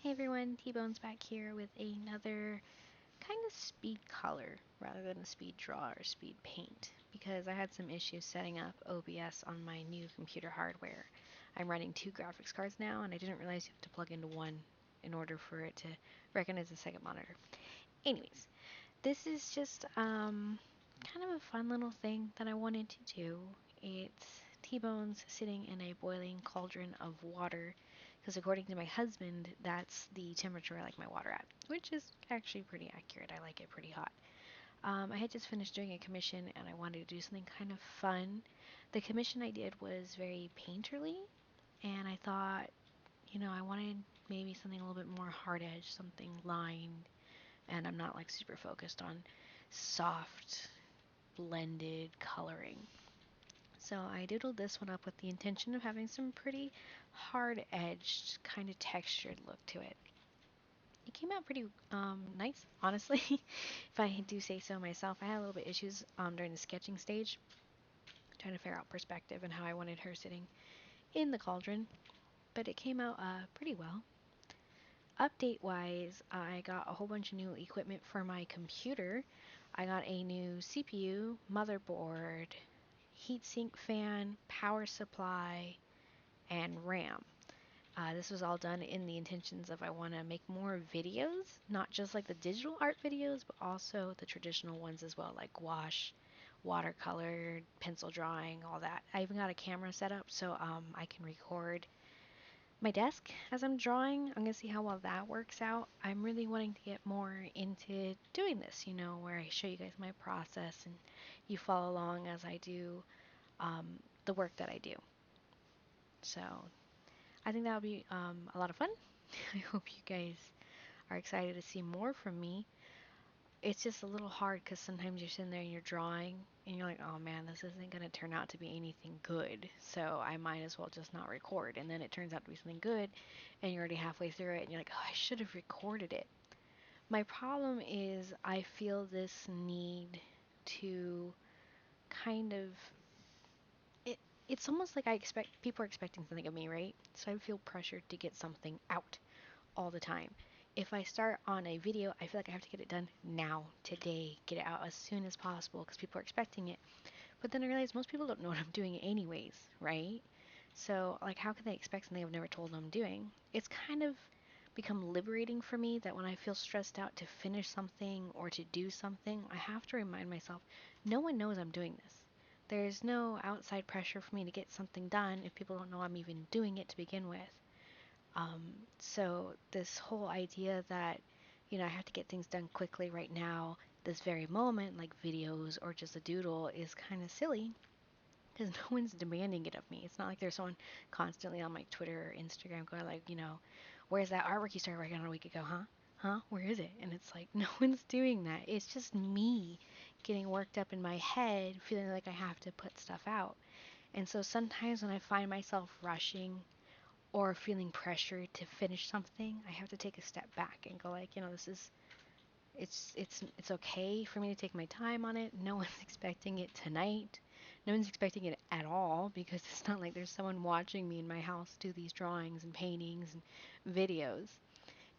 Hey everyone, TeaBones back here with another kind of speed color rather than a speed draw or speed paint because I had some issues setting up OBS on my new computer hardware. I'm running two graphics cards now and I didn't realize you have to plug into one in order for it to recognize the second monitor. Anyways, this is just kind of a fun little thing that I wanted to do. It's TeaBones sitting in a boiling cauldron of water because according to my husband, that's the temperature I like my water at, which is actually pretty accurate. I like it pretty hot. I had just finished doing a commission and I wanted to do something kind of fun. The commission I did was very painterly, and I thought, I wanted maybe something a little bit more hard edge, something lined, and I'm not like super focused on soft blended coloring. So I doodled this one up with the intention of having some pretty hard edged kind of textured look to it. It came out pretty nice, honestly, if I do say so myself. I had a little bit issues during the sketching stage, trying to figure out perspective and how I wanted her sitting in the cauldron, but it came out pretty well. Update wise, I got a whole bunch of new equipment for my computer. I got a new CPU, motherboard, heatsink fan, power supply, and RAM. This was all done in the intentions of I want to make more videos, not just like the digital art videos, but also the traditional ones as well, like gouache, watercolor, pencil drawing, all that. I even got a camera set up so I can record my desk as I'm drawing. I'm going to see how well that works out. I'm really wanting to get more into doing this, where I show you guys my process and you follow along as I do the work that I do. So I think that'll be a lot of fun. I hope you guys are excited to see more from me. It's just a little hard because sometimes you're sitting there and you're drawing and you're like, oh man, this isn't going to turn out to be anything good. So I might as well just not record. And then it turns out to be something good and you're already halfway through it and you're like, oh, I should have recorded it. My problem is I feel this need to kind of it's almost like I expect people are expecting something of me, right? So I feel pressured to get something out all the time. If I start on a video, I feel like I have to get it done now, today, get it out as soon as possible because people are expecting it. But then I realize most people don't know what I'm doing anyways, right? So, like, how can they expect something I've never told them I'm doing? It's kind of become liberating for me that when I feel stressed out to finish something or to do something, I have to remind myself, no one knows I'm doing this. There's no outside pressure for me to get something done if people don't know I'm even doing it to begin with. So this whole idea that, I have to get things done quickly right now, this very moment, like videos or just a doodle, is kind of silly because no one's demanding it of me. It's not like there's someone constantly on my Twitter or Instagram going like, where's that artwork you started working on a week ago, huh? Huh? Where is it? And it's like, no one's doing that. It's just me getting worked up in my head, feeling like I have to put stuff out. And so sometimes when I find myself rushing or feeling pressured to finish something, I have to take a step back and go like, this is it's okay for me to take my time on it. No one's expecting it tonight. No one's expecting it at all because it's not like there's someone watching me in my house do these drawings and paintings and videos.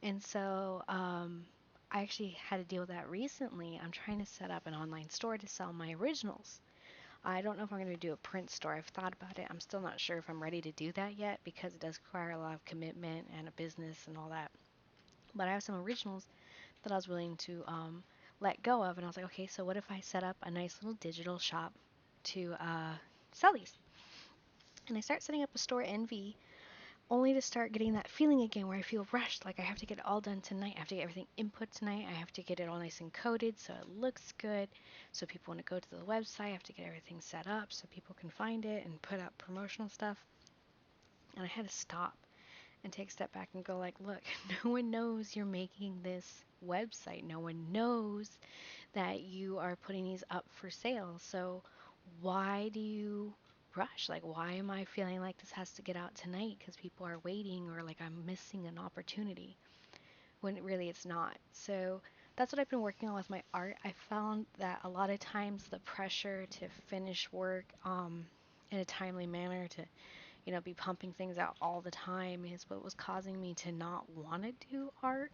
And so I actually had to deal with that recently. I'm trying to set up an online store to sell my originals. I don't know if I'm going to do a print store. I've thought about it. I'm still not sure if I'm ready to do that yet because it does require a lot of commitment and a business and all that. But I have some originals that I was willing to let go of. And I was like, okay, so what if I set up a nice little digital shop to sell these? And I start setting up a store NV only to start getting that feeling again where I feel rushed, like I have to get it all done tonight. I have to get everything input tonight. I have to get it all nice and coded so it looks good. So people want to go to the website, I have to get everything set up so people can find it and put up promotional stuff. And I had to stop and take a step back and go like, look, no one knows you're making this website. No one knows that you are putting these up for sale. So why do you rush? Like, why am I feeling like this has to get out tonight because people are waiting or like I'm missing an opportunity when really it's not? So that's what I've been working on with my art. I found that a lot of times the pressure to finish work in a timely manner, to be pumping things out all the time is what was causing me to not want to do art.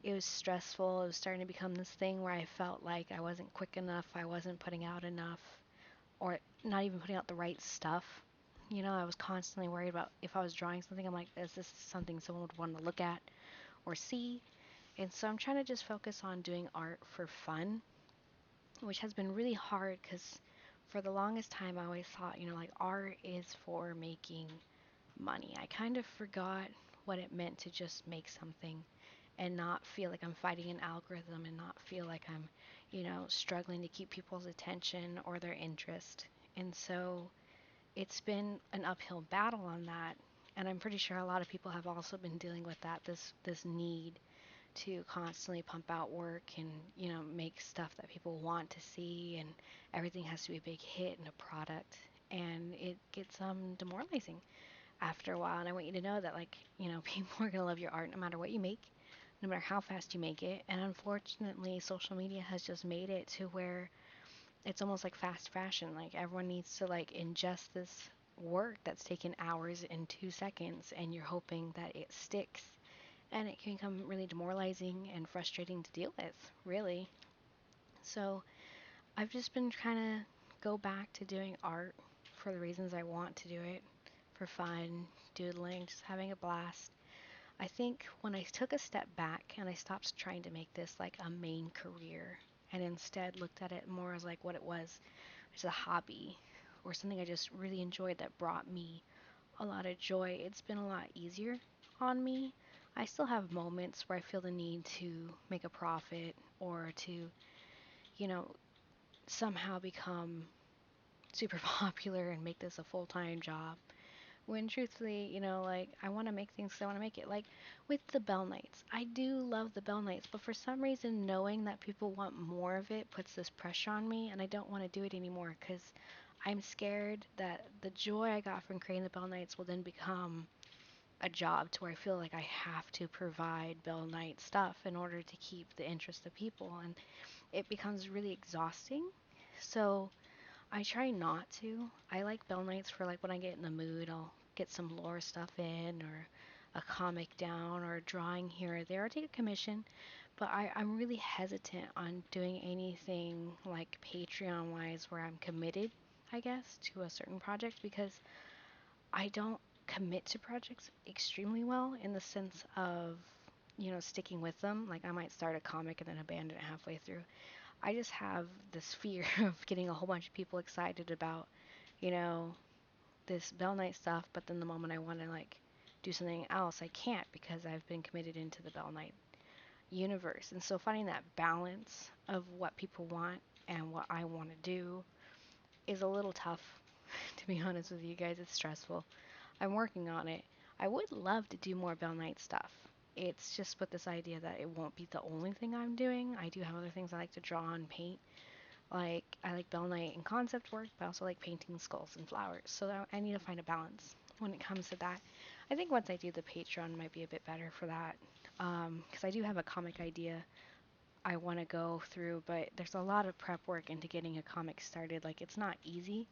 It was stressful. It was starting to become this thing where I felt like I wasn't quick enough, I wasn't putting out enough, or not even putting out the right stuff. I was constantly worried about if I was drawing something, I'm like, is this something someone would want to look at or see? And so I'm trying to just focus on doing art for fun, which has been really hard because for the longest time I always thought, like art is for making money. I kind of forgot what it meant to just make something and not feel like I'm fighting an algorithm and not feel like I'm, struggling to keep people's attention or their interest. And so it's been an uphill battle on that. And I'm pretty sure a lot of people have also been dealing with that, this need to constantly pump out work and, make stuff that people want to see, and everything has to be a big hit and a product. And it gets demoralizing after a while. And I want you to know that, like, people are going to love your art no matter what you make, no matter how fast you make it. And unfortunately, social media has just made it to where it's almost like fast fashion. Like everyone needs to like ingest this work that's taken hours in 2 seconds, and you're hoping that it sticks. And it can become really demoralizing and frustrating to deal with, really. So I've just been trying to go back to doing art for the reasons I want to do it, for fun, doodling, just having a blast. I think when I took a step back and I stopped trying to make this like a main career and instead looked at it more as like what it was, which is a hobby or something I just really enjoyed that brought me a lot of joy, it's been a lot easier on me. I still have moments where I feel the need to make a profit or to, you know, somehow become super popular and make this a full-time job. When truthfully, like I want to make things 'cause I want to make it. Like with the Bell Nights, I do love the Bell Nights, but for some reason, knowing that people want more of it puts this pressure on me, and I don't want to do it anymore because I'm scared that the joy I got from creating the Bell Nights will then become a job to where I feel like I have to provide Bell Night stuff in order to keep the interest of people, and it becomes really exhausting. So I try not to. I like Bell Nights for like when I get in the mood, I'll get some lore stuff in or a comic down or a drawing here or there. I'll take a commission, but I'm really hesitant on doing anything like Patreon wise where I'm committed, I guess, to a certain project because I don't commit to projects extremely well in the sense of, sticking with them. Like I might start a comic and then abandon it halfway through. I just have this fear of getting a whole bunch of people excited about, you know, this Bell Night stuff, but then the moment I want to like do something else, I can't because I've been committed into the Bell Night universe. And so finding that balance of what people want and what I want to do is a little tough, to be honest with you guys. It's stressful. I'm working on it. I would love to do more Bell Night stuff. It's just with this idea that it won't be the only thing I'm doing. I do have other things I like to draw and paint. Like, I like Bell Night and concept work, but I also like painting skulls and flowers. So I need to find a balance when it comes to that. I think once I do the Patreon might be a bit better for that. Because I do have a comic idea I want to go through, but there's a lot of prep work into getting a comic started. Like, it's not easy.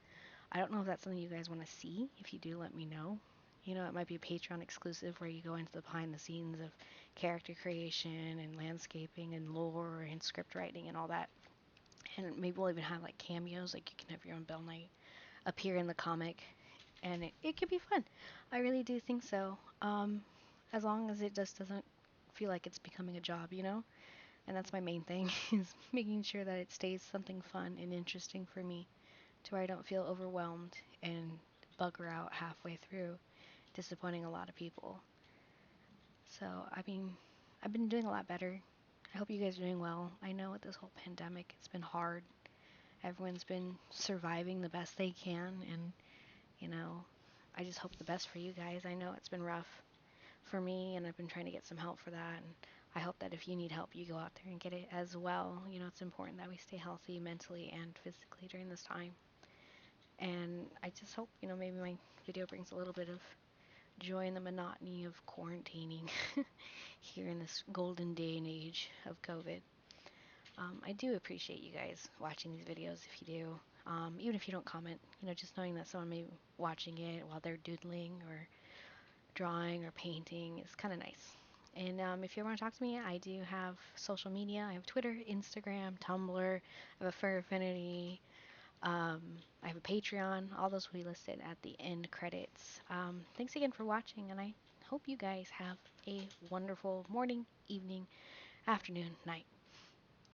I don't know if that's something you guys want to see. If you do, let me know. It might be a Patreon exclusive where you go into the behind the scenes of character creation and landscaping and lore and script writing and all that. And maybe we'll even have like cameos, like you can have your own Bell Knight appear in the comic, and it could be fun. I really do think so. As long as it just doesn't feel like it's becoming a job, And that's my main thing is making sure that it stays something fun and interesting for me to where I don't feel overwhelmed and bugger out halfway through, disappointing a lot of people. So, I mean, I've been doing a lot better. I hope you guys are doing well. I know with this whole pandemic, it's been hard. Everyone's been surviving the best they can, and, you know, I just hope the best for you guys. I know it's been rough for me, and I've been trying to get some help for that, and I hope that if you need help, you go out there and get it as well. It's important that we stay healthy mentally and physically during this time. And I just hope, maybe my video brings a little bit of joy in the monotony of quarantining here in this golden day and age of COVID. I do appreciate you guys watching these videos if you do. Even if you don't comment, just knowing that someone may be watching it while they're doodling or drawing or painting is kind of nice. And if you want to talk to me, I do have social media. I have Twitter, Instagram, Tumblr. I have a Fur Affinity. I have a Patreon. All those will be listed at the end credits. Thanks again for watching, and I hope you guys have a wonderful morning, evening, afternoon, night.